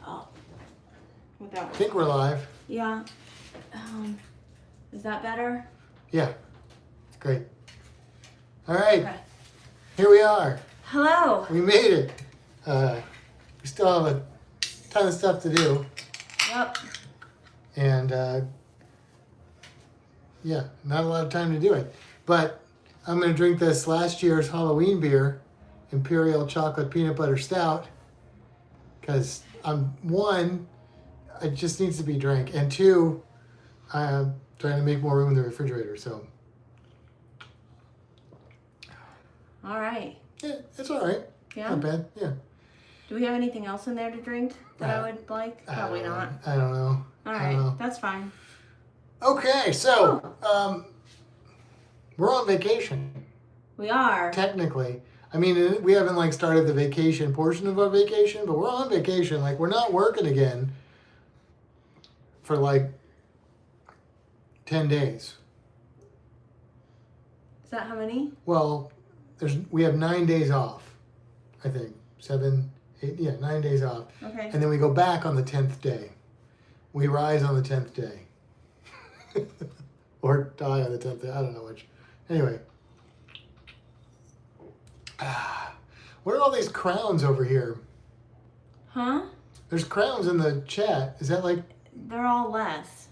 Oh. Without. I think we're live. Yeah. Is that better? Yeah. It's great. All right. Okay. Here we are. Hello. We made it. We still have a ton of stuff to do. Yep. And yeah, not a lot of time to do it. But I'm going to drink this last year's Halloween beer, Imperial Chocolate Peanut Butter Stout, because one, it just needs to be drank, and two, I'm trying to make more room in the refrigerator. So All right. yeah, it's all right. Yeah. Not bad. Yeah. Do we have anything else in there to drink that I would like? Probably not. I don't know. All I don't know. right. That's fine. Okay, so we're on vacation. We are. Technically. I mean, we haven't like started the vacation portion of our vacation, but we're on vacation. Like, we're not working again for like 10 days. Is that how many? Well, we have 9 days off, I think. 7, 8, 9 days off. Okay. And then we go back on the 10th day. We rise on the 10th day. Or die on the 10th day. I don't know which. Anyway. What are all these crowns over here? Huh? There's crowns in the chat. Is that like... They're all Les.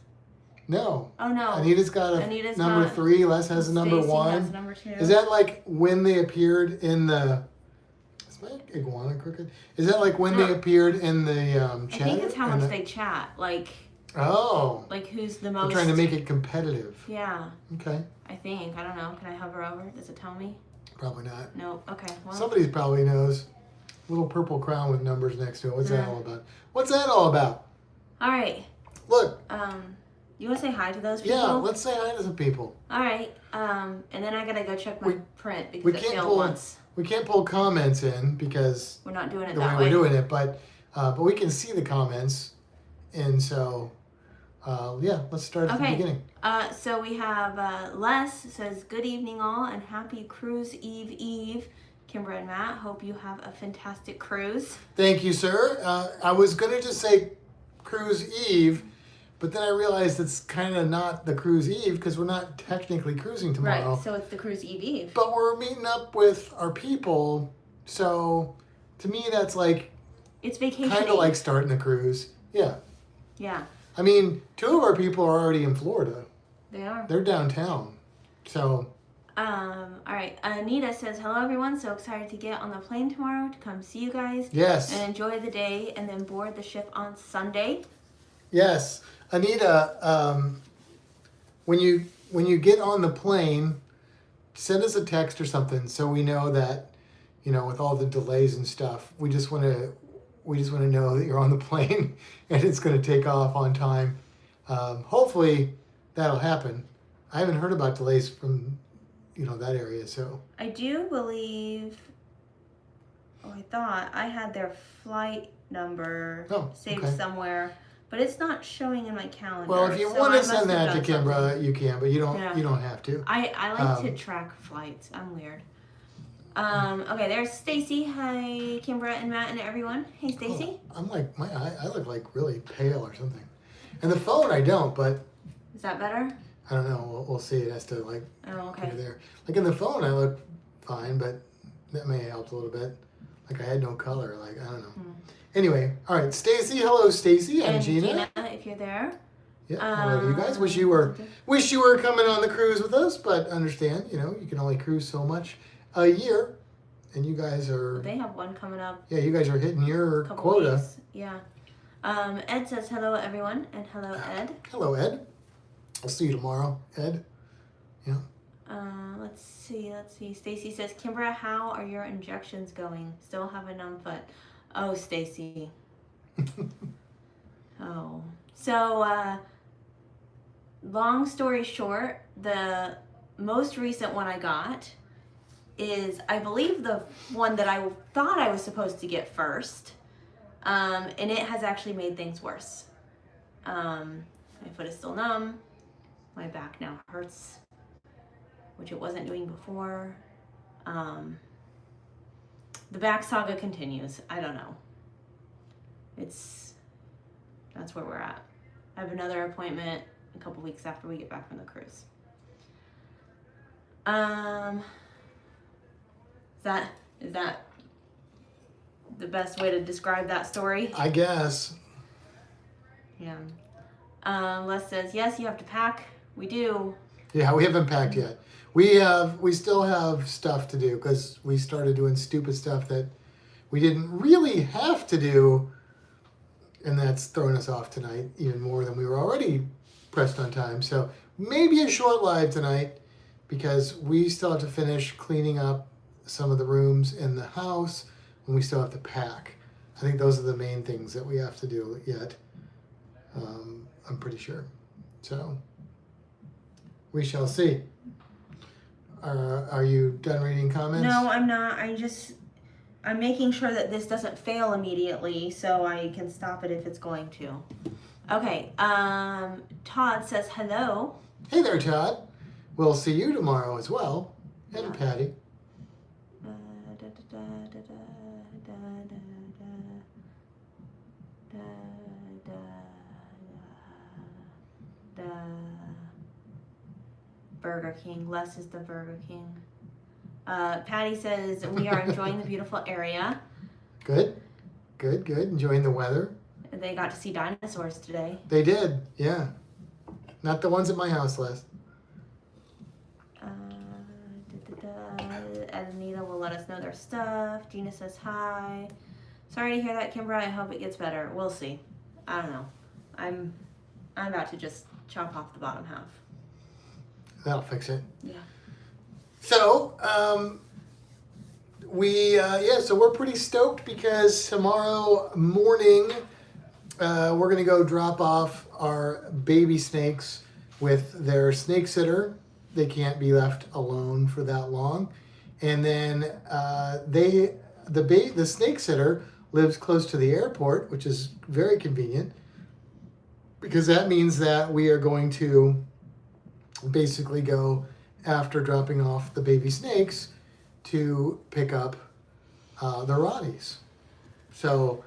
No. Oh, no. Anita's got a number 3. Les has a number Stacy 1. has number 2. Is that like when they appeared in the... Is my iguana crooked? Is that like when they appeared in the chat? I think it's how much they chat. Like... Oh. Like who's the I'm most... trying to make it competitive. Yeah. Okay. I think. I don't know. Can I hover over? Does it tell me? Probably not. No. Okay. Well. Somebody probably knows. Little purple crown with numbers next to it. What's that all about? What's that all about? All right. Look. You want to say hi to those people? Yeah, let's say hi to some people. All right. And then I gotta go check my print because it failed once. We can't pull comments in because we're not doing it the that way way. we're doing it, but we can see the comments, and so yeah, let's start at the beginning. So we have Les says, "Good evening, all, and happy Cruise Eve. Kimber and Matt, hope you have a fantastic cruise." Thank you, sir. I was gonna just say Cruise Eve, but then I realized it's kind of not the Cruise Eve because we're not technically cruising tomorrow. Right, so it's the Cruise Eve. But we're meeting up with our people, so to me that's like... It's vacation. Kind of like starting a cruise. Yeah. Yeah. I mean, 2 of our people are already in Florida. They are. They're downtown, so... All right. Anita says, "Hello, everyone. So excited to get on the plane tomorrow to come see you guys. Yes. And enjoy the day and then board the ship on Sunday." Yes. Anita, when you get on the plane, send us a text or something so we know that, with all the delays and stuff, we just want to know that you're on the plane and it's going to take off on time. Hopefully that'll happen. I haven't heard about delays from that area, so. I do believe, I thought I had their flight number saved somewhere, but it's not showing in my calendar. Well, if you want to send that to Kimbra, you can, but you don't have to. I like to track flights. I'm weird. Okay, there's Stacy. Hi, Kimbra and Matt and everyone. Hey, Stacy. Oh, I'm like, I look like really pale or something. And the phone I don't, but. Is that better? I don't know. We'll see. It has to like. Oh, okay. Over there. Like in the phone, I look fine, but that may have helped a little bit. Like I had no color. Like I don't know. Anyway, all right. Stacy, hello, Stacy and Gina. If you're there. Yeah. Hello to you guys. Wish you were coming on the cruise with us, but understand. You can only cruise so much a year, and you guys are. They have one coming up. Yeah, you guys are hitting your quota. Weeks. Yeah. Ed says hello, everyone, and hello, Ed. Hello, Ed. I'll see you tomorrow, Ed. Yeah. Let's see. Stacy says, "Kimbra, how are your injections going? Still have a numb foot." Oh, Stacy. Oh. So, long story short, the most recent one I got is, I believe, the one that I thought I was supposed to get first. And it has actually made things worse. My foot is still numb. My back now hurts, which it wasn't doing before. the back saga continues. I don't know. That's where we're at. I have another appointment a couple weeks after we get back from the cruise. Is that the best way to describe that story? I guess. Yeah. Les says, yes, you have to pack. We do. Yeah, we haven't packed yet. We still have stuff to do because we started doing stupid stuff that we didn't really have to do, and that's throwing us off tonight even more than we were already pressed on time. So maybe a short live tonight because we still have to finish cleaning up some of the rooms in the house and we still have to pack. I think those are the main things that we have to do yet. I'm pretty sure. So we shall see. Are you done reading comments? No, I'm not. I'm making sure that this doesn't fail immediately so I can stop it if it's going to. Okay. Todd says hello. Hey there, Todd. We'll see you tomorrow as well. And Yeah. Patty. Burger King. Les is the Burger King. Patty says we are enjoying the beautiful area. Good. Enjoying the weather. They got to see dinosaurs today. They did, yeah. Not the ones at my house, Les. Anita will let us know their stuff. Gina says hi. Sorry to hear that, Kimber. I hope it gets better. We'll see. I don't know. I'm about to just chop off the bottom half. That'll fix it. Yeah. So, so we're pretty stoked because tomorrow morning we're going to go drop off our baby snakes with their snake sitter. They can't be left alone for that long. And then the snake sitter lives close to the airport, which is very convenient because that means that we are going to basically go after dropping off the baby snakes to pick up the Rotties. So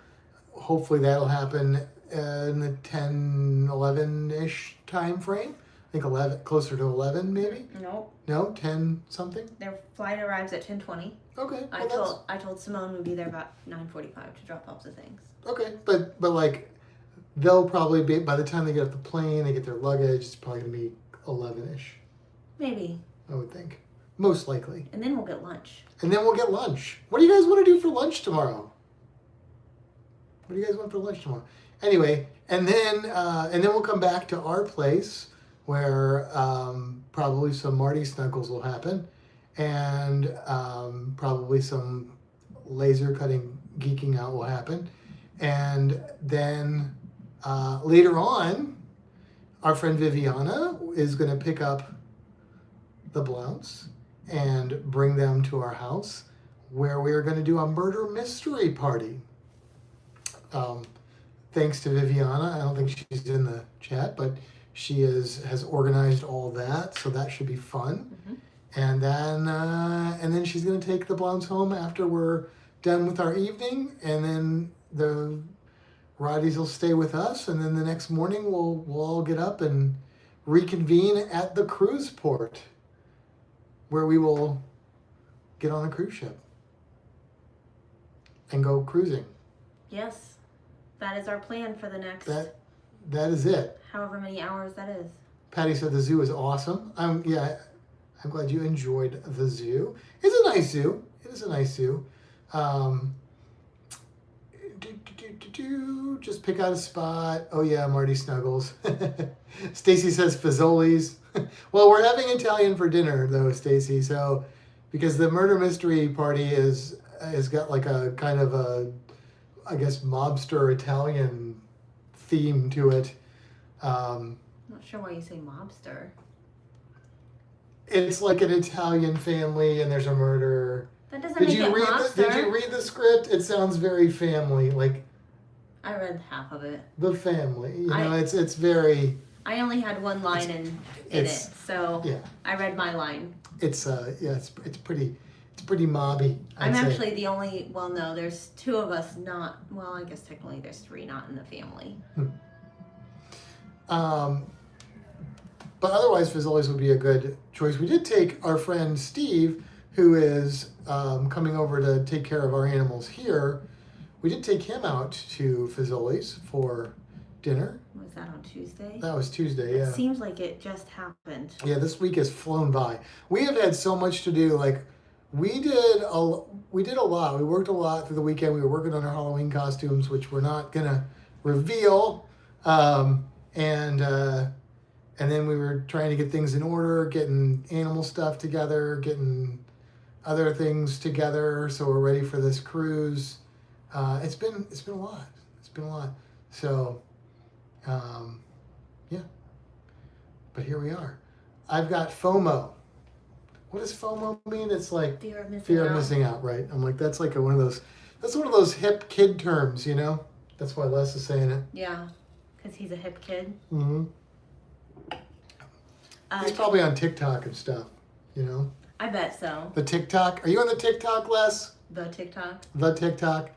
hopefully that'll happen in the 10, 11-ish time frame. I think 11, closer to 11 maybe? Nope. No, 10 something? Their flight arrives at 10:20. Okay. I told Simone we'd be there about 9:45 to drop off the things. Okay, but like they'll probably be, by the time they get off the plane, they get their luggage, it's probably going to be 11-ish. Maybe. I would think. Most likely. And then we'll get lunch. And then we'll get lunch. What do you guys want to do for lunch tomorrow? What do you guys want for lunch tomorrow? Anyway, and then we'll come back to our place where probably some Marty Snuggles will happen, and probably some laser cutting geeking out will happen, and then later on, our friend Viviana is going to pick up the Blounts and bring them to our house where we are going to do a murder mystery party. Thanks to Viviana. I don't think she's in the chat, but she has organized all that, so that should be fun. Mm-hmm. And then she's going to take the Blounts home after we're done with our evening, and then the Roddies will stay with us, and then the next morning we'll all get up and reconvene at the cruise port, where we will get on a cruise ship and go cruising. Yes, that is our plan for the next. That is it. However many hours that is. Patty said the zoo is awesome. I'm glad you enjoyed the zoo. It's a nice zoo. It is a nice zoo. Just pick out a spot. Oh yeah, Marty Snuggles. Stacy says Fazoli's. Well, we're having Italian for dinner though, Stacy. So because the murder mystery party has got like a kind of a, I guess, mobster Italian theme to it. I'm not sure why you say mobster. It's like an Italian family and there's a murder. That doesn't make it mobster. Did you read the script? It sounds very family, like. I read half of it. The family, it's very. I only had one line in it, so yeah. I read my line. It's pretty It's pretty mobby. I'm I'd say. actually the only. Well, no, there's two of us not. Well, I guess technically there's three not in the family. But otherwise, Fazoli's would be a good choice. We did take our friend Steve, who is coming over to take care of our animals here. We did take him out to Fazoli's for dinner. Was that on Tuesday? That was Tuesday, yeah. It seems like it just happened. Yeah, this week has flown by. We have had so much to do. Like, we did a lot. We worked a lot through the weekend. We were working on our Halloween costumes, which we're not gonna reveal. And then we were trying to get things in order, getting animal stuff together, getting other things together, so we're ready for this cruise. It's been a lot. It's been a lot. So, yeah. But here we are. I've got FOMO. What does FOMO mean? It's like Fear of missing fear out. of missing out, right? I'm like, that's like one of those hip kid terms, you know? That's why Les is saying it. Yeah, because he's a hip kid. Mm-hmm. He's probably on TikTok and stuff, you know? I bet so. The TikTok. Are you on the TikTok, Les? The TikTok. The TikTok.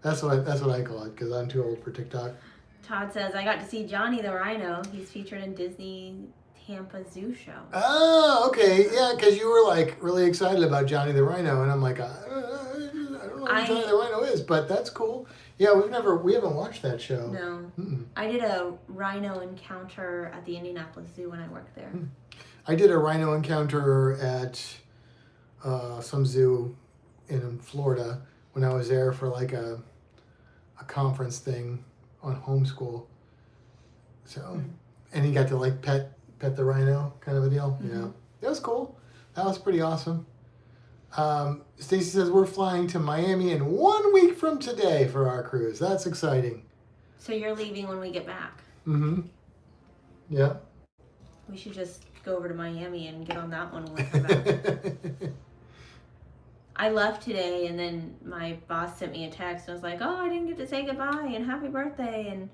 That's what I call it because I'm too old for TikTok. Todd says, I got to see Johnny the Rhino. He's featured in Disney Tampa Zoo show. Oh, okay. Yeah, because you were like really excited about Johnny the Rhino, and I'm like, I don't know who Johnny the Rhino is, but that's cool. Yeah, we haven't watched that show. No. Mm-mm. I did a rhino encounter at the Indianapolis Zoo when I worked there. I did a rhino encounter at some zoo in Florida when I was there for like a conference thing on homeschool. So, and he got to like pet the rhino kind of a deal. Mm-hmm. Yeah, that was cool. That was pretty awesome. Stacy says we're flying to Miami in 1 week from today for our cruise. That's exciting. So you're leaving when we get back. Mm-hmm. Yeah. We should just go over to Miami and get on that one when we come back. I left today and then my boss sent me a text and was like, oh, I didn't get to say goodbye and happy birthday and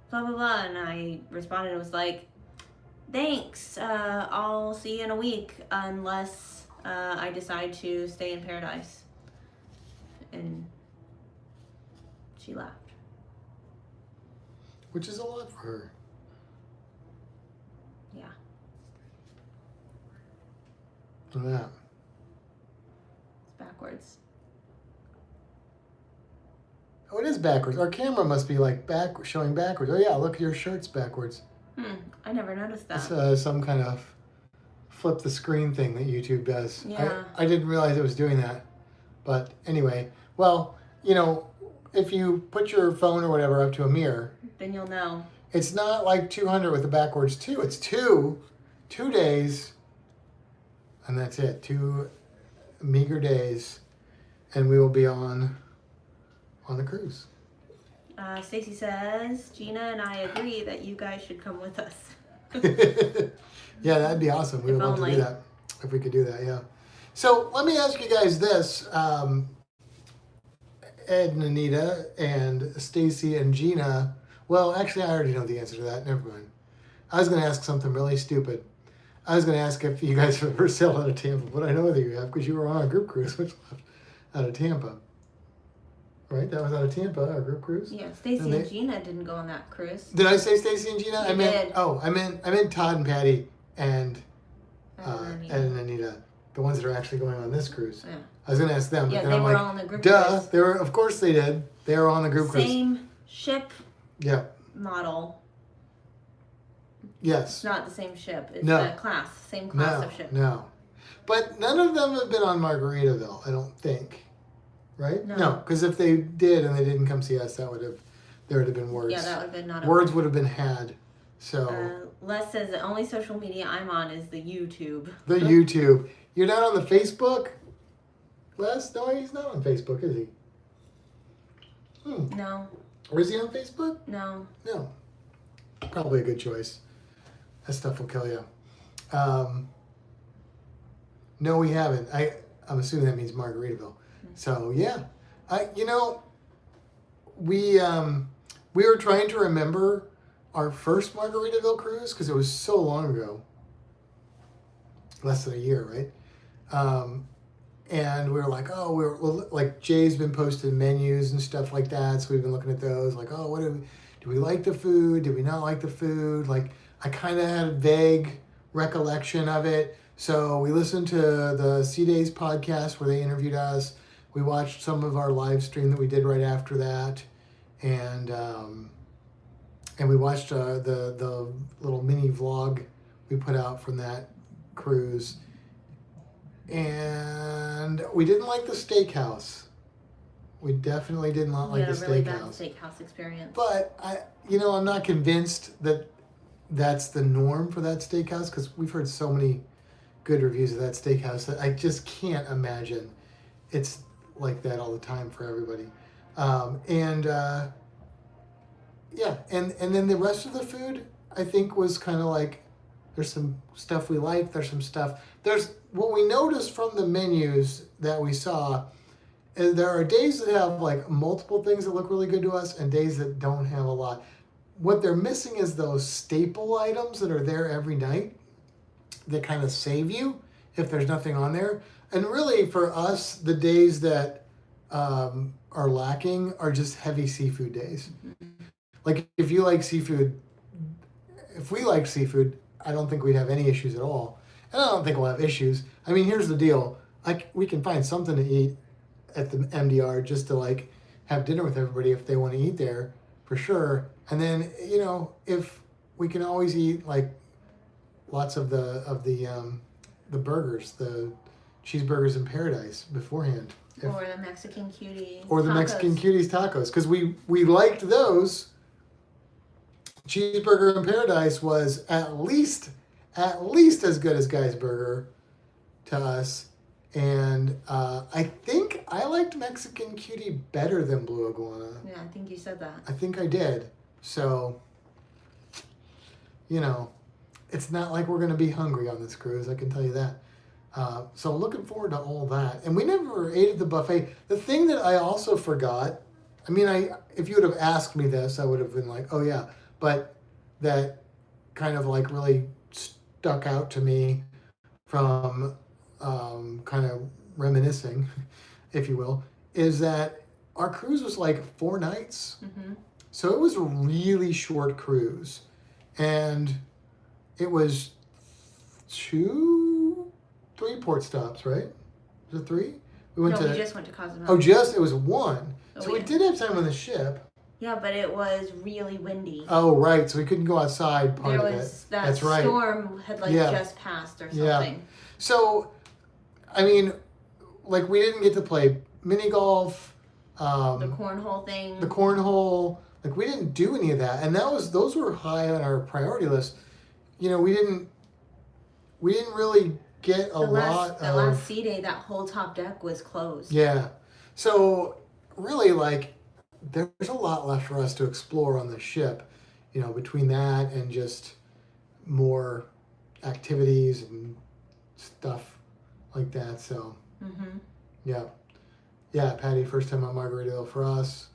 blah, blah, blah. And I responded and was like, thanks. I'll see you in a week unless I decide to stay in paradise. And she laughed. Which is a lot for her. Yeah. Look at that. It's backwards. Oh, it is backwards. Our camera must be like showing backwards. Oh yeah, look, your shirt's backwards. I never noticed that. It's some kind of flip the screen thing that YouTube does. Yeah. I didn't realize it was doing that. But anyway, well, you know, if you put your phone or whatever up to a mirror, Then you'll know. it's not like 200 with the backwards 2. It's 2 days, and that's it. 2 meager days, and we will be on the cruise. Stacy says, Gina and I agree that you guys should come with us. Yeah, that'd be awesome. We would love to do that if we could do that. Yeah. So let me ask you guys this: Ed and Anita and Stacy and Gina. Well, actually, I already know the answer to that. Never mind. I was going to ask something really stupid. I was going to ask if you guys have ever sailed out of Tampa, but I know that you have because you were on a group cruise, which left out of Tampa. Right? That was out of Tampa, our group cruise. Yeah, Stacy and Gina didn't go on that cruise. Did I say Stacy and Gina? You did. I meant Todd and Patty and Ed and Anita, the ones that are actually going on this cruise. Yeah. I was going to ask them, Yeah, but then they I'm were like, all on the group duh, cruise. they were. Of course they did. They were on the group cruise. Same ship Yeah. model. Yes. It's not the same ship. It's No. the class. Same class of ship. No. But none of them have been on Margaritaville, I don't think. Right? No. Because if they did and they didn't come see us, there would have been words. Yeah, that would have been not a Words would have been had. So Les says the only social media I'm on is the YouTube. the YouTube. You're not on the Facebook? Les? No, he's not on Facebook, is he? No. Or is he on Facebook? No. No. Probably a good choice. That stuff will kill you. No, we haven't. I'm assuming that means Margaritaville. So yeah, we were trying to remember our first Margaritaville cruise because it was so long ago, less than a year, right? and we were like, oh, like Jay's been posting menus and stuff like that, so we've been looking at those. Like, oh, do we like the food? Did we not like the food? Like, I kind of had a vague recollection of it. So we listened to the C Days podcast where they interviewed us. We watched some of our live stream that we did right after that, and we watched the little mini vlog we put out from that cruise. And we didn't like the steakhouse. We definitely did not like the steakhouse. We had a really bad steakhouse experience. But I'm not convinced that that's the norm for that steakhouse, because we've heard so many good reviews of that steakhouse that I just can't imagine it's like that all the time for everybody. And then the rest of the food, I think, was kind of like, there's some stuff we like, there's some stuff. There's what we noticed from the menus that we saw, is there are days that have like multiple things that look really good to us and days that don't have a lot. What they're missing is those staple items that are there every night that kind of save you if there's nothing on there. And really for us, the days that are lacking are just heavy seafood days. Like if you like seafood, if we like seafood, I don't think we'd have any issues at all. And I don't think we'll have issues. I mean, here's the deal. We can find something to eat at the MDR just to like have dinner with everybody if they want to eat there, for sure. And then, if we can always eat like lots of the burgers, the cheeseburgers in paradise beforehand. Or the Mexican cutie. Or the tacos. Mexican cuties tacos. Because we liked those. Cheeseburger in paradise was at least as good as Guy's Burger to us. And I think I liked Mexican cutie better than Blue Iguana. Yeah, I think you said that. I think I did. So, it's not like we're going to be hungry on this cruise, I can tell you that. So looking forward to all that. And we never ate at the buffet. The thing that I also forgot, if you would have asked me this, I would have been like, oh yeah. But that kind of like really stuck out to me from kind of reminiscing, if you will, is that our cruise was like 4 nights. Mm-hmm. So it was a really short cruise. And it was 3 port stops, right? Was it 3? We just went to Cozumel. Oh, it was 1. Oh, so we did have time on the ship. Yeah, but it was really windy. Oh, right. So we couldn't go outside part of it. That's right. Storm had just passed or something. Yeah. So, we didn't get to play mini golf. The cornhole thing. We didn't do any of that. And those were high on our priority list. We didn't really get the last sea day, that whole top deck was closed. Yeah. So really there's a lot left for us to explore on the ship, between that and just more activities and stuff like that. So, yeah, Patty, first time on Margaritaville for us.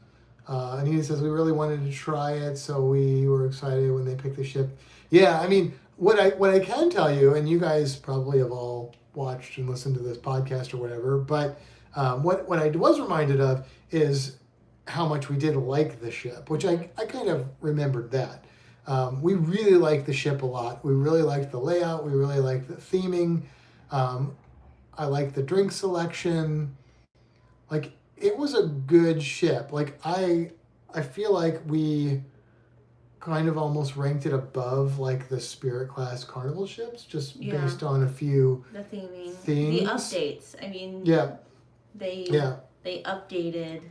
And he says we really wanted to try it, so we were excited when they picked the ship. Yeah, what I can tell you, and you guys probably have all watched and listened to this podcast or whatever, but what I was reminded of is how much we did like the ship, which I kind of remembered that. We really liked the ship a lot. We really liked the layout. We really liked the theming. I liked the drink selection. It was a good ship. I feel like we kind of almost ranked it above the Spirit class Carnival ships, just based on a few the theming, things. The updates. They updated.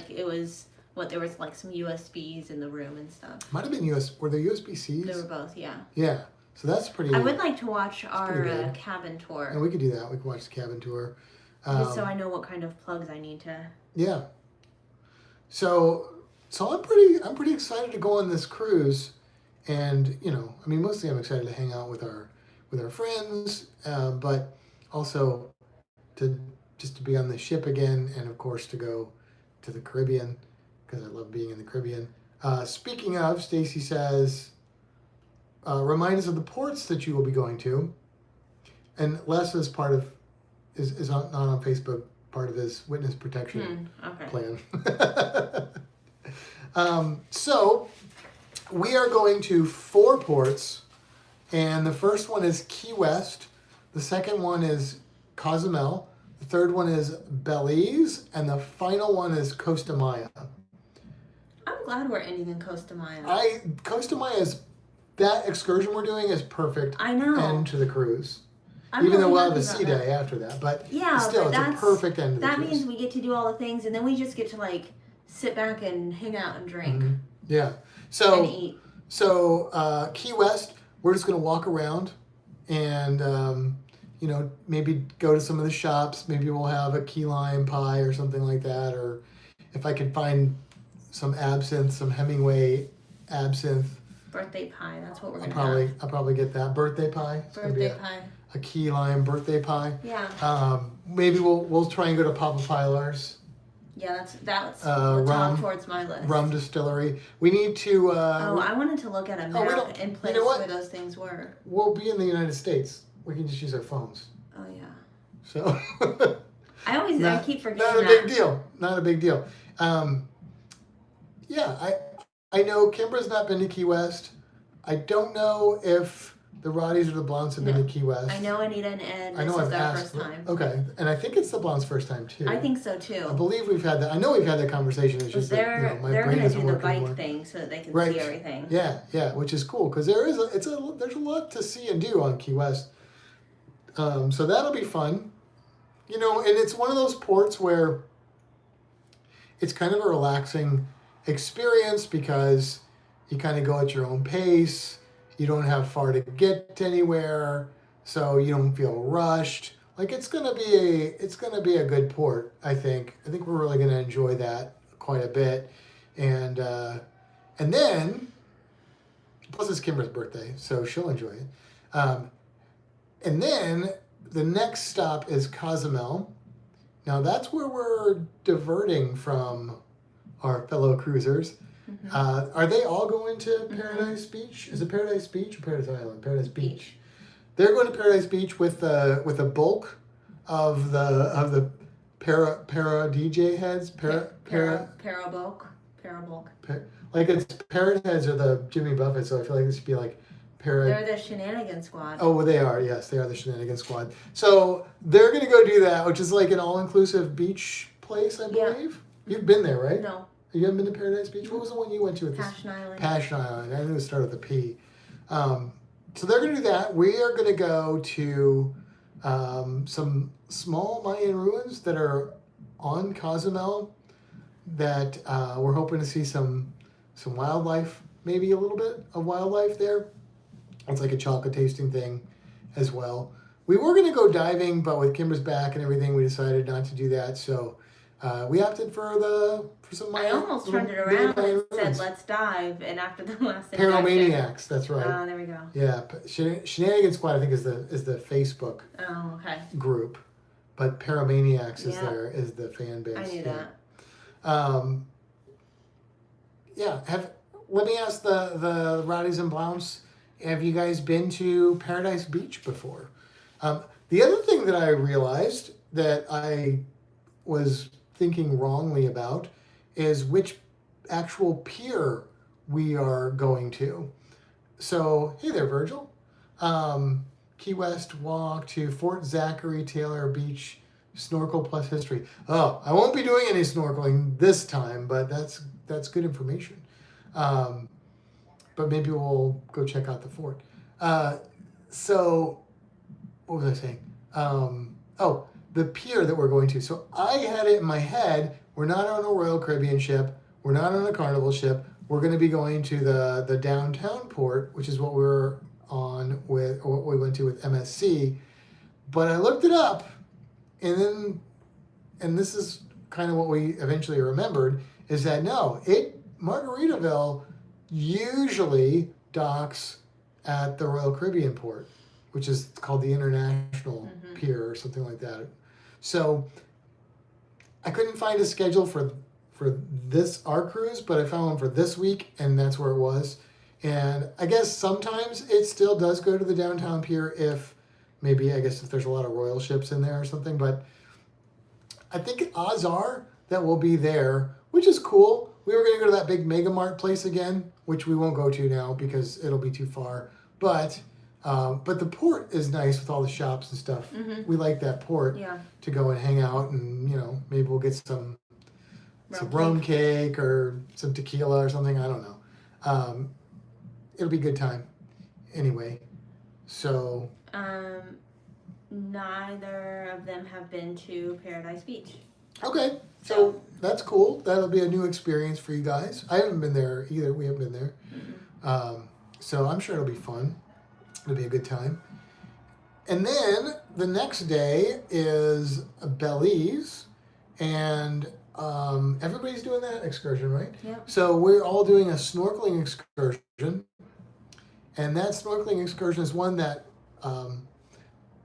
It was there was some USBs in the room and stuff. Might have been were there USB-Cs? They were both, yeah. Yeah. So that's pretty. I would like to watch our cabin tour. And we could do that. We could watch the cabin tour. Just so I know what kind of plugs I need to. Yeah. So I'm pretty excited to go on this cruise, and mostly I'm excited to hang out with our friends, but also to be on the ship again, and of course to go to the Caribbean, because I love being in the Caribbean. Speaking of, Stacy says, remind us of the ports that you will be going to. And Les is part of is not on Facebook, part of his witness protection Okay. plan. So we are going to 4 ports, and the first one is Key West, the second one is Cozumel, the third one is Belize, and the final one is Costa Maya. I'm glad we're ending in Costa Maya. Costa Maya is, that excursion we're doing is perfect I know. end to the cruise. I'm Even though really we'll have happy the about sea that. day after that, but Yeah, still, but it's a perfect end to the that cruise. means we get to do all the things, and then we just get to like sit back and hang out and drink Yeah. and So eat. Key West, we're just gonna walk around, and maybe go to some of the shops. Maybe we'll have a key lime pie or something like that, or if I can find some absinthe, some Hemingway absinthe. Birthday pie. That's what we're I'll gonna have. probably get that birthday pie. It's gonna be Birthday pie. a key lime birthday pie. Yeah. Maybe we'll try and go to Papa Pilar's Yeah, that's rum, top towards my list. rum distillery. We need to. I wanted to look at a we map don't- and you place know what? where those things were. We'll be in the United States. We can just use our phones. Oh yeah. So. I keep forgetting Not a that. big deal. Not a big deal. Yeah, I know Kimbra's not been to Key West. I don't know if the Roddies or the Blondes have been to Key West. I know Anita and Ed. I know This is I've their asked. first time. Okay, and I think it's the Blondes' first time too. I think so too. I believe we've had that. I know we've had that conversation. It's just they're that my they're brain gonna doesn't do the work bike anymore. thing so that they can Right. see everything. Yeah, which is cool because there's a lot to see and do on Key West. So that'll be fun. And it's one of those ports where it's kind of a relaxing experience because you kind of go at your own pace. You don't have far to get anywhere, so you don't feel rushed. Like it's gonna be a good port. I think we're really gonna enjoy that quite a bit, and then plus it's Kimber's birthday, so she'll enjoy it. And then the next stop is Cozumel. Now that's where we're diverting from our fellow cruisers. Are they all going to Paradise Beach? Is it Paradise Beach or Paradise Island? Paradise Beach. They're going to Paradise Beach with a bulk of the para DJ heads. Parabulk. Like it's parrot heads are the Jimmy Buffett, so I feel like this should be like They're the shenanigan squad. Oh, well, they are. Yes, they are the shenanigan squad. So they're going to go do that, which is like an all-inclusive beach place, I believe. Yeah. You've been there, right? No. You haven't been to Paradise Beach? What was the one you went to? Passion Island. Passion Island. I knew it started with a P. So they're going to do that. We are going to go to some small Mayan ruins that are on Cozumel that we're hoping to see some wildlife, maybe a little bit of wildlife there. It's like a chocolate tasting thing as well. We were going to go diving, but with Kimber's back and everything, we decided not to do that. So we opted for some. I almost turned it around and said, "Let's dive." And after the last Paramaniacs, that's right. Oh, there we go. Yeah, Shenanigan Squad, I think is the Facebook group, but Paramaniacs is the fan base. I knew that. Let me ask the Roddies and Blounce. Have you guys been to Paradise Beach before? The other thing that I realized that I was thinking wrongly about is which actual pier we are going to. So, hey there, Virgil. Key West walk to Fort Zachary Taylor Beach, snorkel plus history. Oh, I won't be doing any snorkeling this time, but that's good information. But maybe we'll go check out the fort. So, what was I saying? The pier that we're going to. So I had it in my head, we're not on a Royal Caribbean ship, we're not on a Carnival ship, we're going to be going to the downtown port, which is what we're on with, or what we went to with MSC. But I looked it up, and this is kind of what we eventually remembered, is that no, Margaritaville usually docks at the Royal Caribbean port, which is called the International Pier or something like that. So I couldn't find a schedule for our cruise, but I found one for this week, and that's where it was. And I guess sometimes it still does go to the downtown pier if Maybe, I guess, if there's a lot of royal ships in there or something. But I think odds are that we'll be there, which is cool. We were going to go to that big Mega Mart place again, which we won't go to now because it'll be too far. But the port is nice with all the shops and stuff. Mm-hmm. We like that port Yeah. to go and hang out, and maybe we'll get some rum cake or some tequila or something. I don't know. It'll be a good time. Anyway, so. Neither of them have been to Paradise Beach. Okay, so that's cool. That'll be a new experience for you guys. I haven't been there either. We haven't been there. Mm-hmm. So I'm sure it'll be fun. It'll be a good time. And then the next day is Belize, and everybody's doing that excursion, right? Yep. So we're all doing a snorkeling excursion, and that snorkeling excursion is one that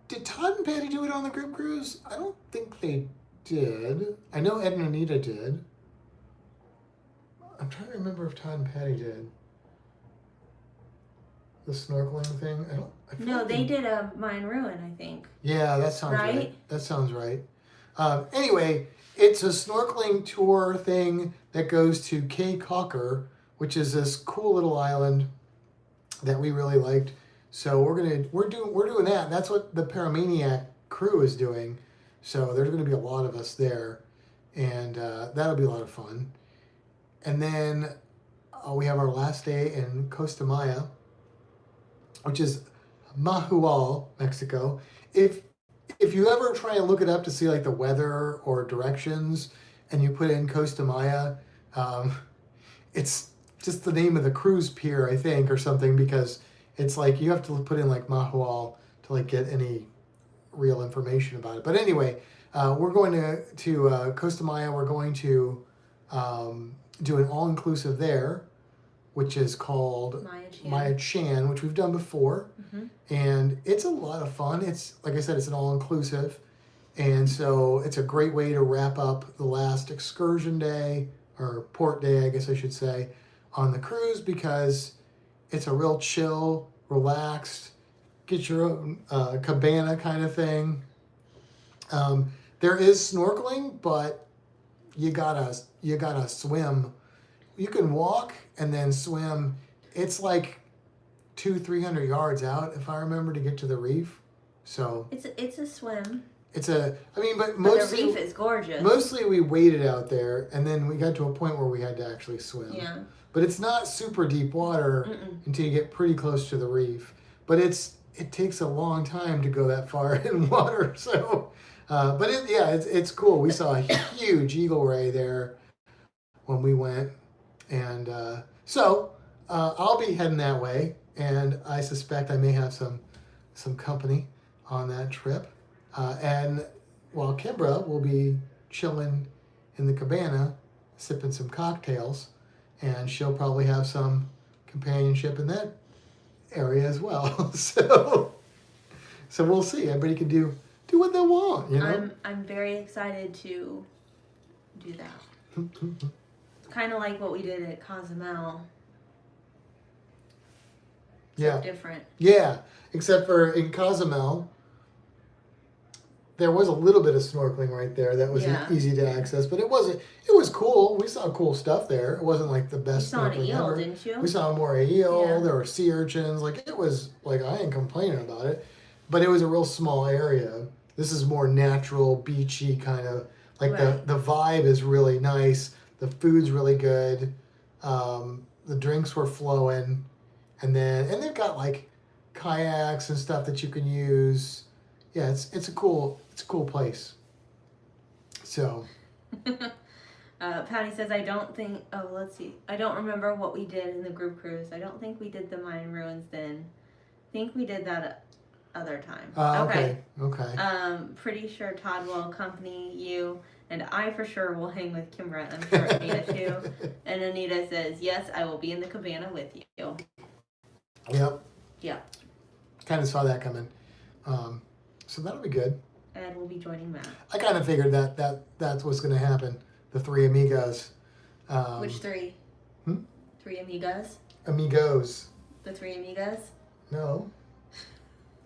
did Todd and Patty do it on the group cruise? I don't think they did. I know Ed and Anita did. I'm trying to remember if Todd and Patty did the snorkeling thing. I feel No, like they did a Mine Ruin, I think. Yeah, that sounds right. Right? That sounds right. Anyway, it's a snorkeling tour thing that goes to Caye Caulker, which is this cool little island that we really liked. So we're doing that. That's what the Paramaniac crew is doing. So there's going to be a lot of us there, and that'll be a lot of fun. And then we have our last day in Costa Maya, which is Mahual, Mexico. If you ever try and look it up to see like the weather or directions, and you put in Costa Maya, it's just the name of the cruise pier, I think, or something, because it's like you have to put in like Mahual to like get any real information about it. But anyway, we're going to Costa Maya. We're going to do an all-inclusive there, which is called Maya Chan, which we've done before. Mm-hmm. And it's a lot of fun. It's, like I said, it's an all-inclusive. And so it's a great way to wrap up the last excursion day, or port day, I guess I should say, on the cruise, because it's a real chill, relaxed, get your own cabana kind of thing. There is snorkeling, but you gotta swim. You can walk and then swim. It's like 200-300 yards out, if I remember, to get to the reef. So it's a swim. But the reef is gorgeous. Mostly we waited out there, and then we got to a point where we had to actually swim. Yeah. But it's not super deep water until you get pretty close to the reef. But it takes a long time to go that far in water. So, it's cool. We saw a huge eagle ray there when we went, and so I'll be heading that way, and I suspect I may have some company on that trip. And while Kimbra will be chilling in the cabana, sipping some cocktails, and she'll probably have some companionship in that area as well. So we'll see. Everybody can do what they want, you know. I'm very excited to do that. Kind of like what we did at Cozumel. Yeah. Different. Yeah, except for in Cozumel, there was a little bit of snorkeling right there that was easy to access, but it was cool. We saw cool stuff there. It wasn't like the best snorkeling snorkeling eel, ever. didn't you? We saw more eel. Yeah. There were sea urchins. Like, it was like, I ain't complaining about it, but it was a real small area. This is more natural, beachy kind of, like Right. the vibe is really nice. The food's really good. The drinks were flowing, and they've got like kayaks and stuff that you can use. Yeah, it's a cool place. So. Patty says, I don't remember what we did in the group cruise. I don't think we did the Mayan ruins then. I think we did that other time. Okay. Pretty sure Todd will accompany you, and I for sure will hang with Kimbra. I'm sure Anita too. And Anita says, yes, I will be in the cabana with you. Yep. Yeah. Kind of saw that coming. So that'll be good. Ed will be joining Matt. I kind of figured that's what's going to happen. The three amigos. Which three? 3 amigas? Amigos. The 3 amigas? No.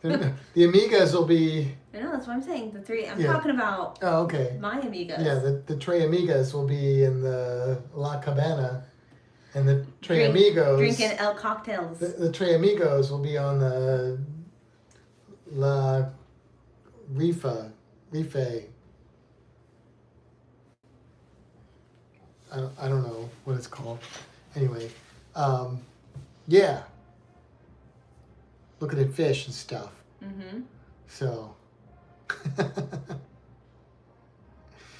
The amigas will be. I know, that's what I'm saying. The three. I'm Yeah. talking about Oh, okay. my amigas. Yeah, the Tres Amigas will be in the La Cabana, and the Tres Amigos. Drinking El cocktails. The Tres Amigos will be on the La Rife. I don't know what it's called. Anyway, yeah. Looking at fish and stuff. Mm-hmm. So.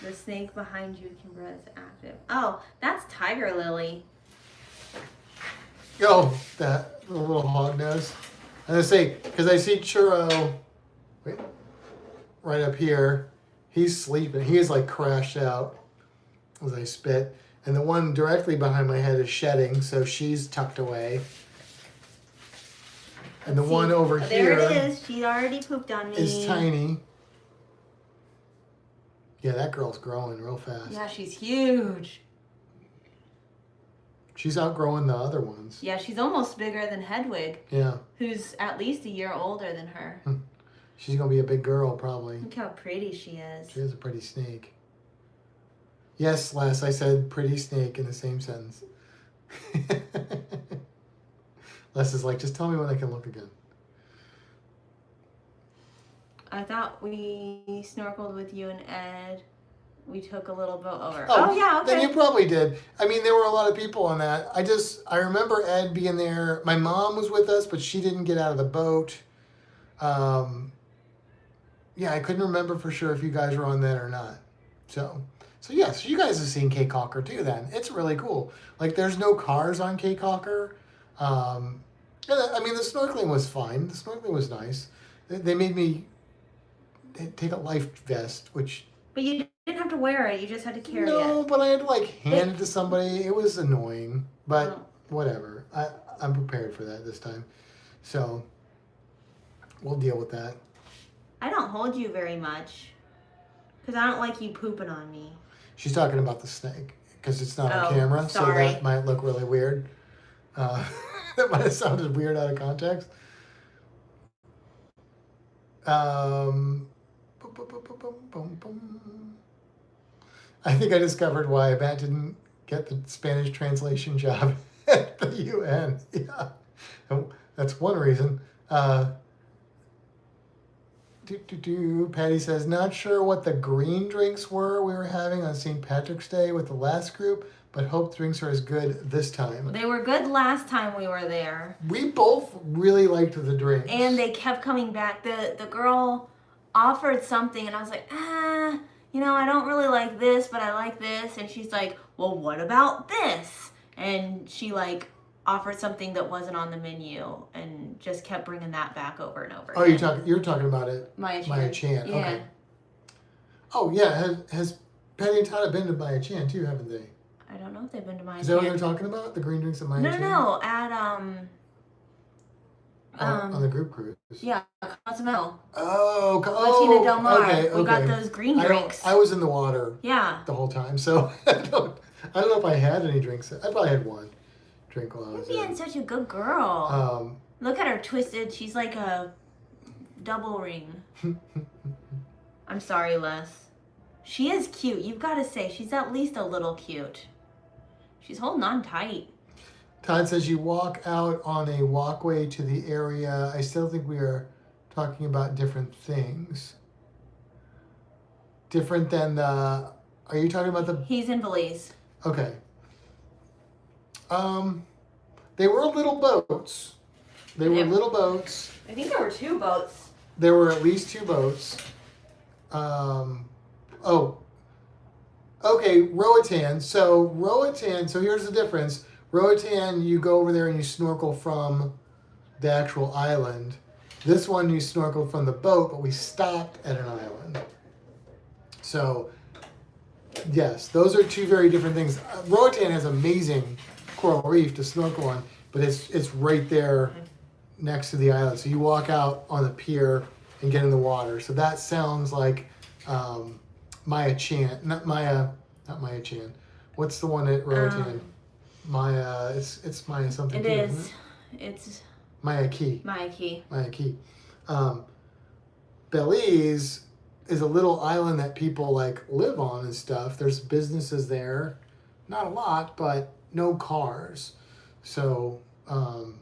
The snake behind you, Kimbra, is active. Oh, that's tiger lily. Oh, that little hog nose. I'm gonna say, because I see Churro right up here. He's sleeping. He is like crashed out as I spit. And the one directly behind my head is shedding, so she's tucked away. And the one over here. There it is. She already pooped on me. Is tiny. Yeah, that girl's growing real fast. Yeah, she's huge. She's outgrowing the other ones. Yeah, she's almost bigger than Hedwig. Yeah. Who's at least a year older than her. She's going to be a big girl, probably. Look how pretty she is. She is a pretty snake. Yes, Les, I said pretty snake in the same sentence. Les is like, just tell me when I can look again. I thought we snorkeled with you and Ed. We took a little boat over. Oh, yeah, okay. Then you probably did. I mean, there were a lot of people on that. I remember Ed being there. My mom was with us, but she didn't get out of the boat. Yeah, I couldn't remember for sure if you guys were on that or not. So yes, you guys have seen Cape Cocker too then. It's really cool. Like, there's no cars on Cape Cocker. I mean, the snorkeling was fine. The snorkeling was nice. They made me take a life vest, which... But you didn't have to wear it. You just had to carry it. No, but I had to, like, hand it to somebody. It was annoying. But whatever. I'm prepared for that this time. So, we'll deal with that. I don't hold you very much. Because I don't like you pooping on me. She's talking about the snake. Because it's not on Oh, camera. sorry. So that might look really weird. That might have sounded weird out of context. I think I discovered why Matt didn't get the Spanish translation job at the UN. Yeah, that's one reason. Patty says, not sure what the green drinks were we were having on St. Patrick's Day with the last group, but hope drinks are as good this time. They were good last time we were there. We both really liked the drinks. And they kept coming back. The girl offered something and I was like, I don't really like this, but I like this. And she's like, well, what about this? And she like offered something that wasn't on the menu and just kept bringing that back over and over. Oh, you're talking about it. Maya Chan. Yeah. Okay. Oh yeah, has Patty and Todd been to Maya Chan too, haven't they? I don't know if they've been to Maya Chan. Is that what they're talking about? The green drinks at Maya Chan? No, at on the group cruise. yeah, Cozumel. Oh, Latina Del Mar. Okay. We got those green drinks. I was in the water. Yeah. The whole time, so I don't know if I had any drinks. I probably had one drink while I was You're being there. such a good girl. Look at her twisted. She's like a double ring. I'm sorry, Les. She is cute. You've got to say, she's at least a little cute. She's holding on tight. Todd says you walk out on a walkway to the area. I still think we are talking about different things. Different than the... Are you talking about the... He's in Belize. Okay. They were little boats. They were little boats. I think there were 2 boats. There were at least 2 boats. Okay, Roatan. So here's the difference. Roatan, you go over there and you snorkel from the actual island. This one, you snorkeled from the boat, but we stopped at an island. So, yes, those are 2 very different things. Roatan has amazing coral reef to snorkel on, but it's right there next to the island. So you walk out on the pier and get in the water. So that sounds like Maya Chan, not Maya Chan. What's the one at Roatan? Maya, it's Maya something. It too, is. isn't it? It's Maya Key. Maya Key. Maya Key. Belize is a little island that people like live on and stuff. There's businesses there, not a lot, but no cars. So, and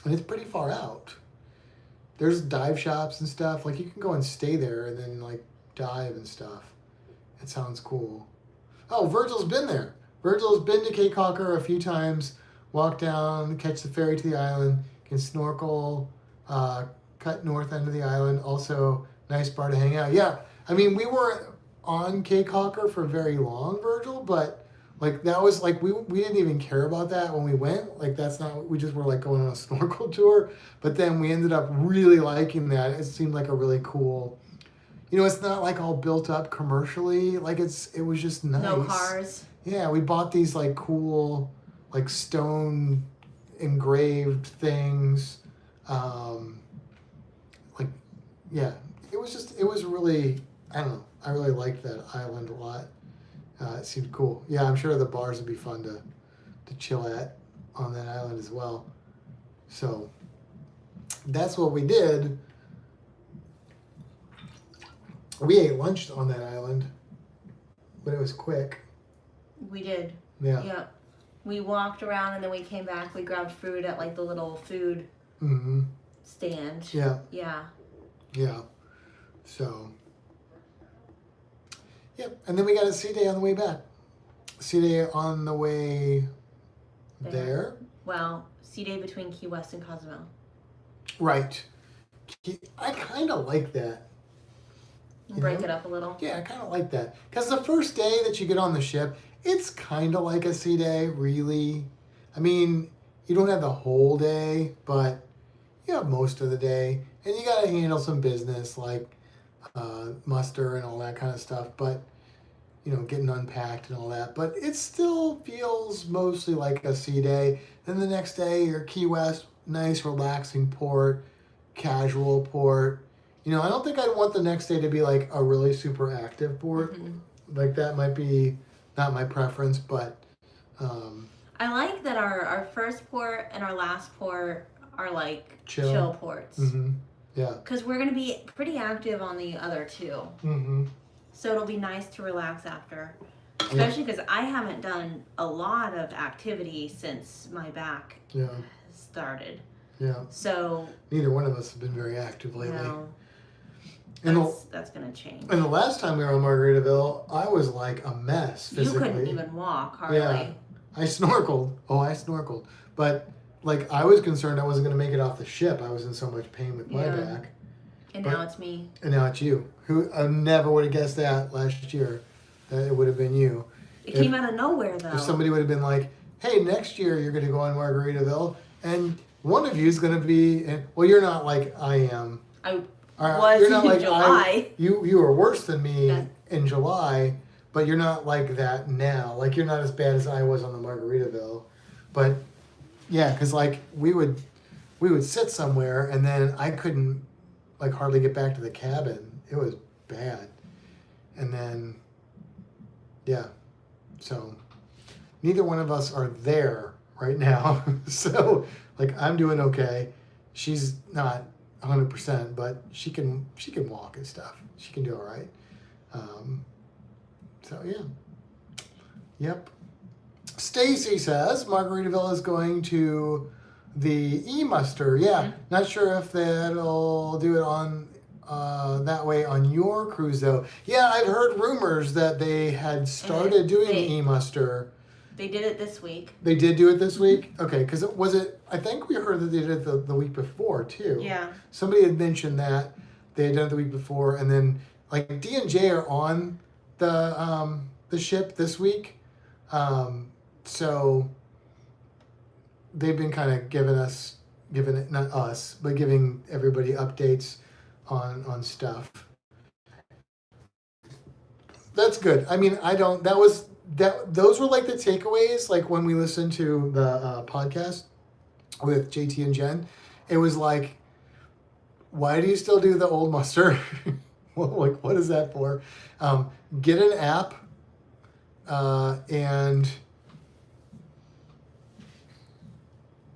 it's pretty far out. There's dive shops and stuff. Like you can go and stay there and then like dive and stuff. It sounds cool. Oh, Virgil's been there. Virgil's been to Cape Cocker a few times. Walk down, catch the ferry to the island, can snorkel, cut north end of the island. Also, nice bar to hang out. Yeah, I mean, we weren't on Cape Cocker for very long, Virgil, but like that was like we didn't even care about that when we went. Like that's not, we just were like going on a snorkel tour. But then we ended up really liking that. It seemed like a really cool. It's not like all built up commercially. Like it was just nice. No cars. Yeah, we bought these like cool, like stone engraved things. Like, yeah, it was really, I don't know. I really liked that island a lot. It seemed cool. Yeah, I'm sure the bars would be fun to chill at on that island as well. So that's what we did. We ate lunch on that island, but it was quick. We did. Yeah. Yeah. We walked around and then we came back. We grabbed food at like the little food stand. Yeah. Yeah. Yeah. So, yep. And then we got a sea day on the way back. Sea day on the way there. Well, sea day between Key West and Cozumel. Right. I kind of like that. Break it up a little. Yeah, I kind of like that. Because the first day that you get on the ship, it's kind of like a sea day, really. I mean, you don't have the whole day, but you have most of the day. And you got to handle some business like muster and all that kind of stuff. But, getting unpacked and all that. But it still feels mostly like a sea day. Then the next day, you're Key West, nice, relaxing port, casual port. I don't think I'd want the next day to be like a really super active port. Like that might be not my preference, but I like that our first port and our last port are like chill ports. Yeah. Because we're going to be pretty active on the other two. So it'll be nice to relax after. Especially because I haven't done a lot of activity since my back started. Yeah. So neither one of us have been very active lately. No. And That's going to change. And the last time we were on Margaritaville, I was like a mess physically. You couldn't even walk, hardly. Yeah. I snorkeled. But like I was concerned I wasn't going to make it off the ship. I was in so much pain with my back. And now it's me. And now it's you. Who I never would have guessed that last year. That it would have been you. It came out of nowhere though. If somebody would have been like, hey, next year you're going to go on Margaritaville and one of you is going to be, well, you're not like I am. Was you're not in like July. You were worse than me in July, but you're not like that now. Like you're not as bad as I was on the Margaritaville. But yeah, because like we would sit somewhere and then I couldn't like hardly get back to the cabin. It was bad. And then so neither one of us are there right now. So like I'm doing okay. She's not 100%, but she can walk and stuff. She can do all right. So yeah. Yep. Stacy says Margaritaville is going to the E-Muster. Yeah, not sure if that'll do it on that way on your cruise though. Yeah, I've heard rumors that they had started doing E-Muster. They did it this week. They did do it this week? Okay, because I think we heard that they did it the week before too. Yeah. Somebody had mentioned that they had done it the week before, and then like D&J are on the ship this week. So they've been kind of giving everybody updates on stuff. That's good. I mean, those were like the takeaways, like when we listened to the podcast with JT and Jen. It was like, why do you still do the old muster? Like, what is that for? Get an app, and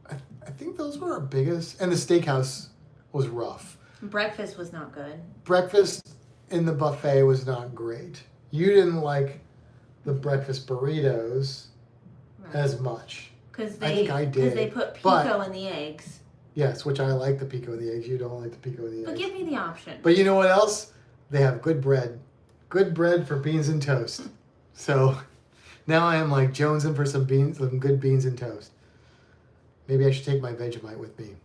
I think those were our biggest. And the steakhouse was rough. Breakfast was not good. Breakfast in the buffet was not great. You didn't like the breakfast burritos as much. Because I think I did. Because they put pico in the eggs. Yes, which I like the pico in the eggs. You don't like the pico in the eggs. But give me the option. But you know what else? They have good bread. Good bread for beans and toast. So now I am like jonesing for some good beans and toast. Maybe I should take my Vegemite with me.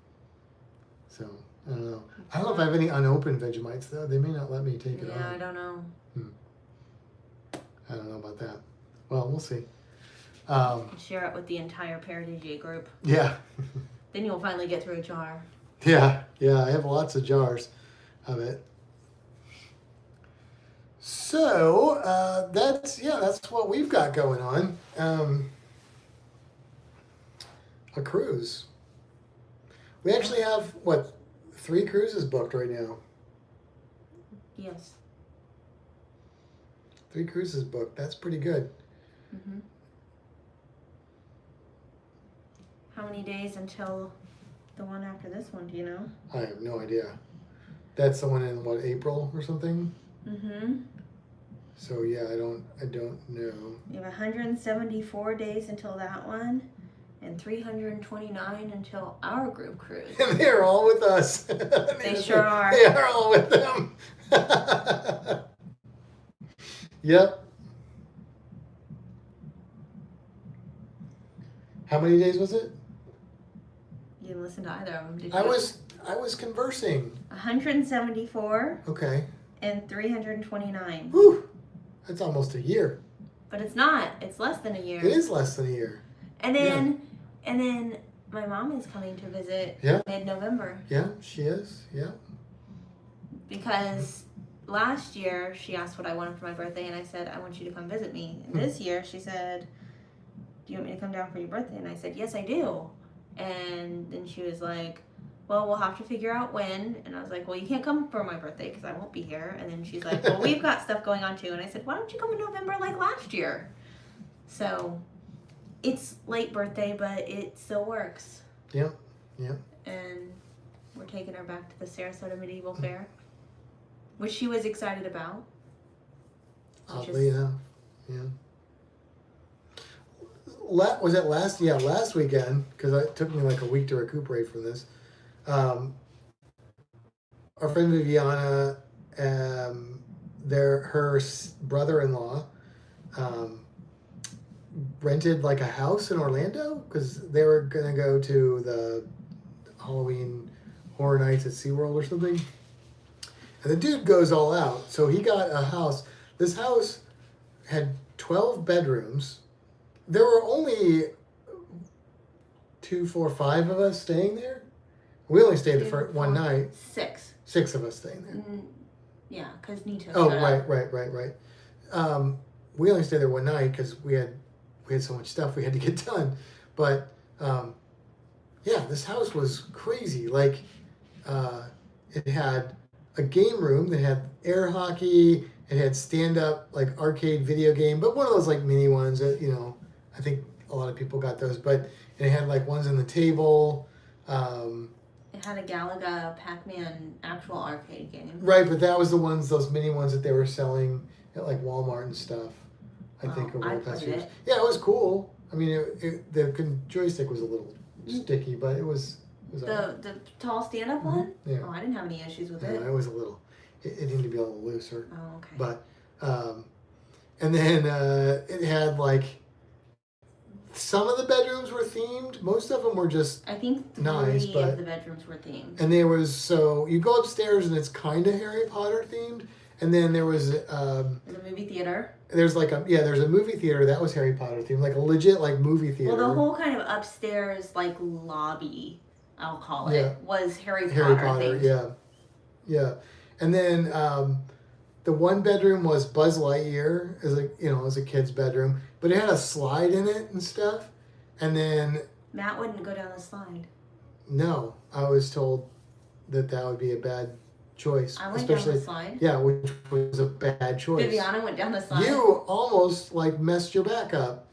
So, I don't know. I don't know if I have any unopened Vegemites, though. They may not let me take it on. Yeah, I don't know. I don't know about that. Well, we'll see. Share it with the entire Paradigier group. Yeah. Then you'll finally get through a jar. Yeah. I have lots of jars of it. So, that's what we've got going on. A cruise. We actually have, 3 cruises booked right now. Yes. 3 cruises booked. That's pretty good. Mm-hmm. How many days until the one after this one, do you know? I have no idea. That's the one in, April or something? Mm-hmm. So, yeah, I don't know. You have 174 days until that one. And 329 until our group cruise. And they're all with us. They sure are. They are all with them. Yep. How many days was it? You didn't listen to either of them, did you? I was conversing. 174 Okay. and 329. Whew. That's almost a year. But it's not. It's less than a year. It is less than a year. And then my mom is coming to visit mid-November. Yeah, she is. Yeah. Because last year she asked what I wanted for my birthday, and I said, I want you to come visit me. And this year she said, do you want me to come down for your birthday? And I said, yes, I do. And then she was like, well, we'll have to figure out when. And I was like, well, you can't come for my birthday because I won't be here. And then she's like, well, we've got stuff going on too. And I said, why don't you come in November like last year? So it's late birthday, but it still works. Yeah. And we're taking her back to the Sarasota Medieval Fair, which she was excited about. Oddly enough, yeah. Was it last weekend, because it took me like a week to recuperate from this. Our friend Viviana, her brother-in-law, rented like a house in Orlando because they were gonna go to the Halloween Horror Nights at SeaWorld or something. And the dude goes all out. So he got a house. This house had 12 bedrooms. There were only 2, 4, 5 of us staying there. We only stayed there for one night. 6. 6 of us staying there. Yeah, because Nito. Oh, right. We only stayed there one night because we had so much stuff we had to get done. But yeah, this house was crazy. Like it had a game room that had air hockey. It had stand-up like arcade video game, but one of those like mini ones that I think a lot of people got those. But it had like ones on the table. It had a Galaga Pac-Man actual arcade game. Right, but that was those mini ones that they were selling at like Walmart and stuff. I think over the past years. Yeah, it was cool. I mean, the joystick was a little sticky, but it was the tall stand-up one. Yeah. Oh, I didn't have any issues with it. It was a little. It needed to be a little looser. Oh, okay. But and then it had like some of the bedrooms were themed. Most of them were just I think 3 nice, but of the bedrooms were themed. And you go upstairs and it's kind of Harry Potter themed. And then there was there's a movie theater. There's there's a movie theater that was Harry Potter themed, like a legit like movie theater. Well, the whole kind of upstairs like lobby, I'll call it, was Harry Potter themed. Yeah. And then the one bedroom was Buzz Lightyear as a kid's bedroom, but it had a slide in it and stuff. And then Matt wouldn't go down the slide. No, I was told that would be a bad choice. I went down the slide. Yeah, which was a bad choice. Viviana went down the slide. You almost messed your back up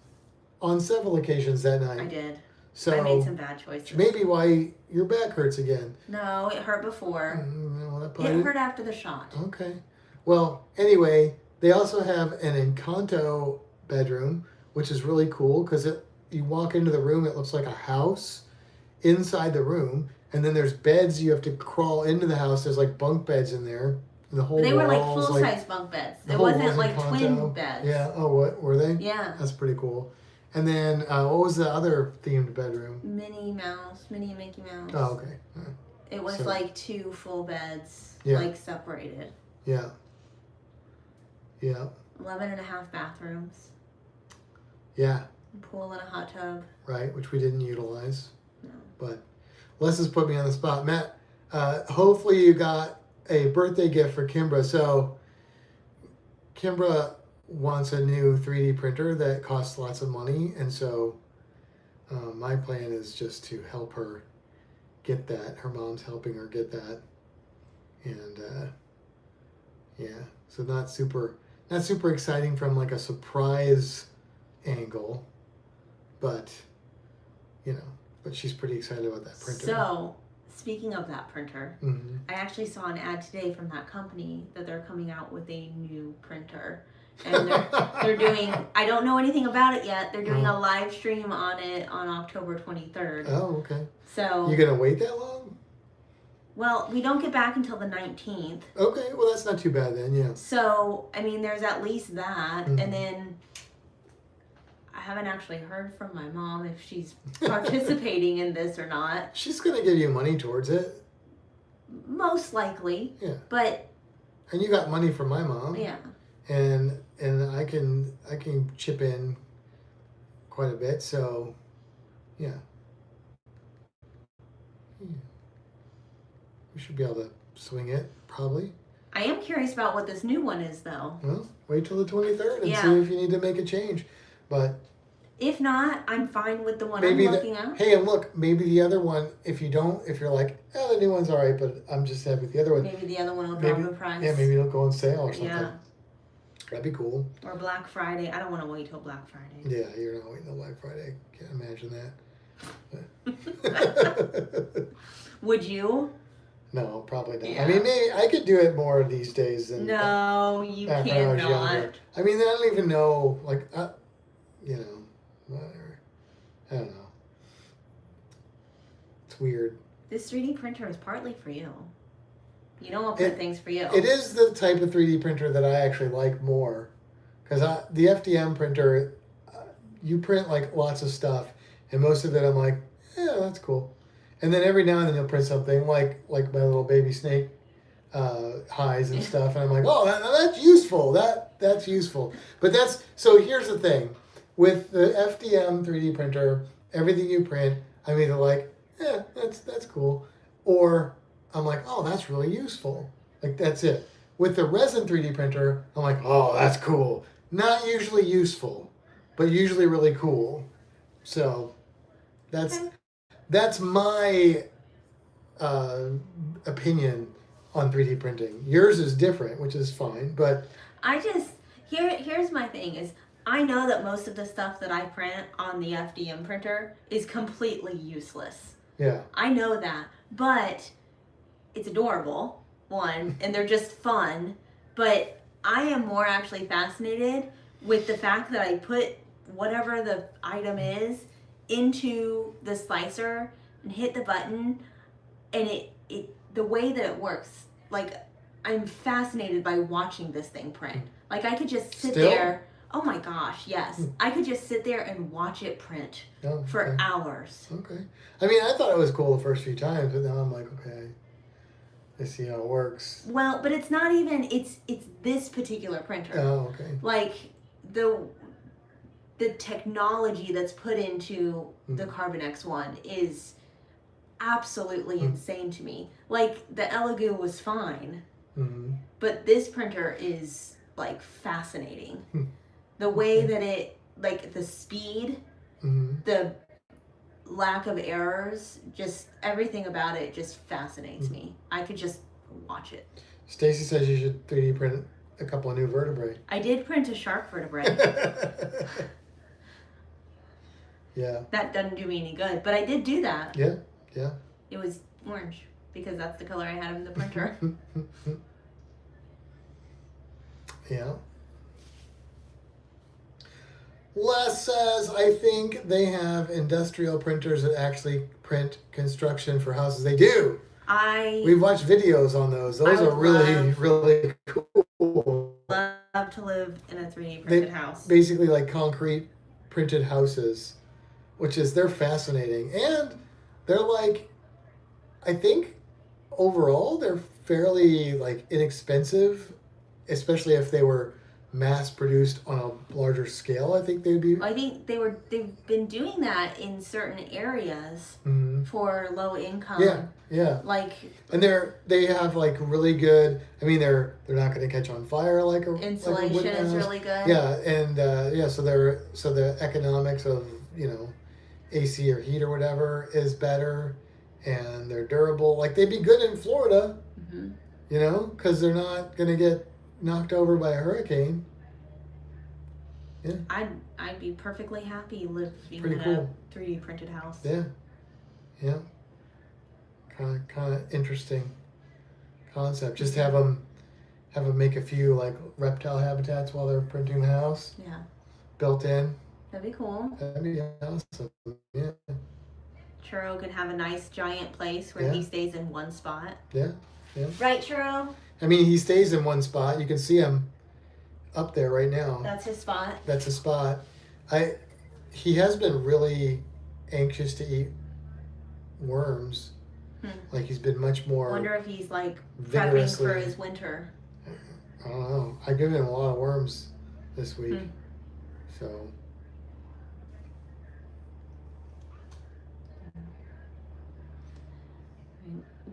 on several occasions that night. I did. So I made some bad choices. Maybe why your back hurts again. No, it hurt before. Well, It hurt after the shot. Okay. Well, anyway, they also have an Encanto bedroom, which is really cool because you walk into the room, it looks like a house inside the room, and then there's beds. You have to crawl into the house. There's like bunk beds in there. And the whole They were like walls, full-size bunk beds. the It whole wasn't walls like Encanto. twin beds. Yeah. Oh, what were they? Yeah. That's pretty cool. And then what was the other themed bedroom? Minnie and Mickey Mouse. Oh, okay. It was So- like 2 full beds, Yeah. like separated. Yeah. Yeah. 11 and a half bathrooms. Yeah. Pool and a hot tub. Right, which we didn't utilize. No. But Les has put me on the spot. Matt, hopefully you got a birthday gift for Kimbra. So Kimbra wants a new 3D printer that costs lots of money. And so my plan is just to help her get that. Her mom's helping her get that. And yeah, so not super exciting from like a surprise angle, but but she's pretty excited about that printer. So, speaking of that printer, Mm-hmm. I actually saw an ad today from that company that they're coming out with a new printer. And they're doing, I don't know anything about it yet. They're doing a live stream on it on October 23rd. Oh, okay. So, You gonna wait that long? well, we don't get back until the 19th. Okay, well that's not too bad then, yeah. So, I mean, there's at least that. Mhm. And then I haven't actually heard from my mom if she's participating in this or not. She's gonna give you money towards it. Most likely. Yeah. But, And you got money from my mom. yeah. And I can chip in quite a bit, so yeah. We should be able to swing it, probably. I am curious about what this new one is, though. Well, wait till the 23rd and Yeah. see if you need to make a change. But If not, I'm fine with the one maybe I'm looking at. hey, and look, maybe the other one, if you're like, oh, the new one's all right, but I'm just happy with the other one. Maybe the other one will drop Maybe, in price. yeah, maybe it'll go on sale or something. Yeah. That'd be cool. Or Black Friday. I don't want to wait till Black Friday. Yeah, you're not waiting till Black Friday. Can't imagine that. Would you? No, probably not. Yeah. I mean, maybe I could do it more these days than No, you back when I was cannot. younger. I mean, I don't even know, like, whatever. I don't know. It's weird. This 3D printer is partly for you. You know I'll print things for you. It is the type of 3D printer that I actually like more. Because the FDM printer, you print like lots of stuff, and most of it I'm like, yeah, that's cool. And then every now and then you'll print something like my little baby snake highs and stuff, and I'm like, oh, that's useful. That's useful. But so here's the thing. With the FDM 3D printer, everything you print, I'm either like, yeah, that's cool, or I'm like, oh, that's really useful. Like, that's it. With the resin 3D printer, I'm like, oh, that's cool. Not usually useful, but usually really cool. So that's my opinion on 3D printing. Yours is different, which is fine, but Here's my thing is I know that most of the stuff that I print on the FDM printer is completely useless. yeah. I know that, but it's adorable, one, and they're just fun, but I am more actually fascinated with the fact that I put whatever the item is into the slicer and hit the button, and it the way that it works, like, I'm fascinated by watching this thing print. Like, I could just sit Still? there. Oh my gosh, yes. I could just sit there and watch it print Oh, for okay. hours. Okay. I mean, I thought it was cool the first few times, but now I'm like, okay, I see how it works. Well, but it's not even, it's this particular printer. Oh, okay. Like, the technology that's put into the Carbon X1 is absolutely insane to me. Like, the Elegoo was fine, but this printer is, like, fascinating. The way that it, like, the speed, the lack of errors, just everything about it just fascinates me. I could just watch it. Stacy says you should 3D print a couple of new vertebrae. I did print a shark vertebrae. Yeah. That doesn't do me any good. But I did do that. Yeah. Yeah. It was orange because that's the color I had in the printer. Yeah. Les says, I think they have industrial printers that actually print construction for houses. They do. We've watched videos on those. Those are really, really cool. Love to live in a 3D printed house. Basically like concrete printed houses, which is, they're fascinating. And they're like, I think overall they're fairly like inexpensive, especially if they were mass produced on a larger scale. I think they'd be. I think they've been doing that in certain areas for low income. Yeah, yeah. Like, and they have like really good. I mean, they're not going to catch on fire like a insulation like a is really good. Yeah, and so the economics of AC or heat or whatever is better, and they're durable. Like they'd be good in Florida, because they're not going to get knocked over by a hurricane. Yeah. I'd be perfectly happy living Pretty in cool. a 3D printed house. Yeah. Yeah. Kind of interesting concept. Just have them make a few like reptile habitats while they're printing the house. Yeah. Built in. That'd be cool. That'd be awesome. Yeah. Churro can have a nice giant place where he stays in one spot. Yeah. Yeah. Right, Churro? I mean, he stays in one spot. You can see him up there right now. That's his spot. That's his spot. He has been really anxious to eat worms. Like he's been much more. I wonder if he's like prepping vigorously for his winter. I don't know. I've given him a lot of worms this week. So.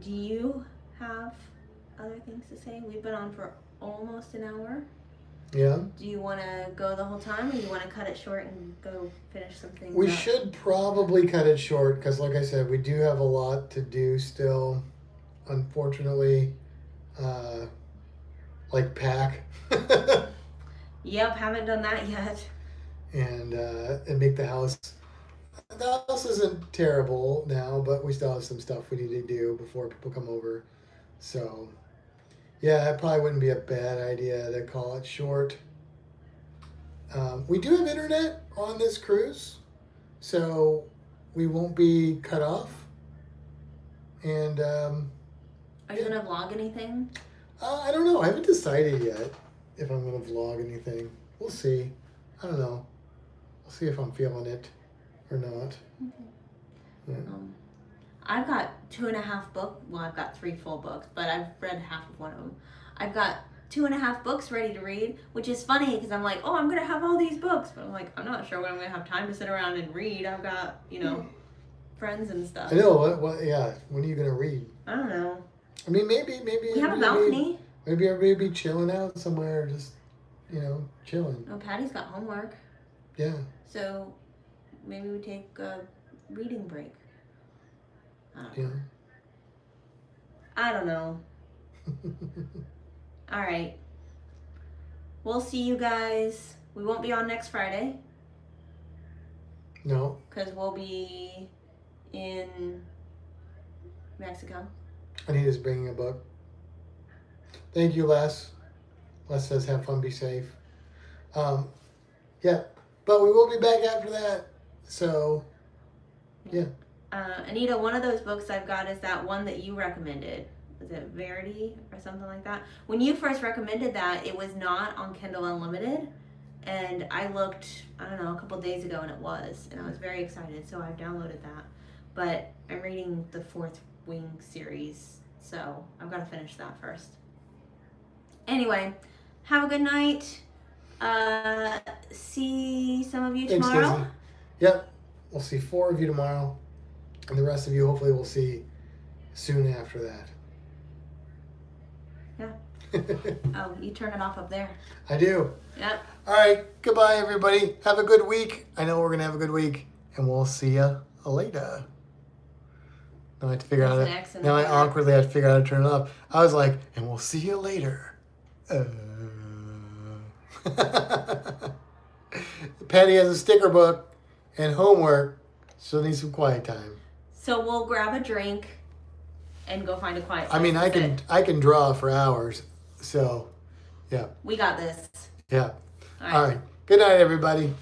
Do you have other things to say? We've been on for almost an hour. Yeah. Do you want to go the whole time, or do you want to cut it short and go finish some things We up? should probably cut it short because, like I said, we do have a lot to do still. Unfortunately, like pack. Yep, haven't done that yet. And make the house. The house isn't terrible now, but we still have some stuff we need to do before people come over. So, yeah, it probably wouldn't be a bad idea to call it short. We do have internet on this cruise, so we won't be cut off. And are you gonna vlog anything? I don't know. I haven't decided yet if I'm gonna vlog anything. We'll see. I don't know. We'll see if I'm feeling it or not. Okay. Yeah. I've got 2.5 books. Well, I've got 3 full books, but I've read half of one of them. I've got 2.5 books ready to read, which is funny because I'm like, oh, I'm gonna have all these books, but I'm like, I'm not sure when I'm gonna have time to sit around and read. I've got, friends and stuff. I know. What? Yeah. When are you gonna read? I don't know. I mean, maybe. We have a balcony. Maybe everybody be chilling out somewhere, just chilling. Oh, Patty's got homework, Yeah. so maybe we take a reading break. Yeah. I don't know. All right. We'll see you guys. We won't be on next Friday No. because we'll be in Mexico. Anita's bringing a book. Thank you, Les. Les says, have fun, be safe. Yeah. But we will be back after that. So, yeah. Anita, one of those books I've got is that one that you recommended. Was it Verity or something like that? When you first recommended that, it was not on Kindle Unlimited. And I looked, I don't know, a couple days ago and it was. And I was very excited, so I've downloaded that. But I'm reading the Fourth Wing series, so I've got to finish that first. Anyway, have a good night. See some of you Thanks, tomorrow. Daisy. Yep. We'll see 4 of you tomorrow. And the rest of you, hopefully, we'll see soon after that. Yeah. Oh, you turn it off up there. I do. Yep. All right. Goodbye, everybody. Have a good week. I know we're going to have a good week. And we'll see you later. Now I have to figure out. There's an X in Now I there. awkwardly have to figure out how to turn it off. I was like, and we'll see you later. Patty has a sticker book. and homework still needs some quiet time. So we'll grab a drink and go find a quiet place. I mean, I can draw for hours. So, yeah. We got this. Yeah. All right. All right. Good night, everybody.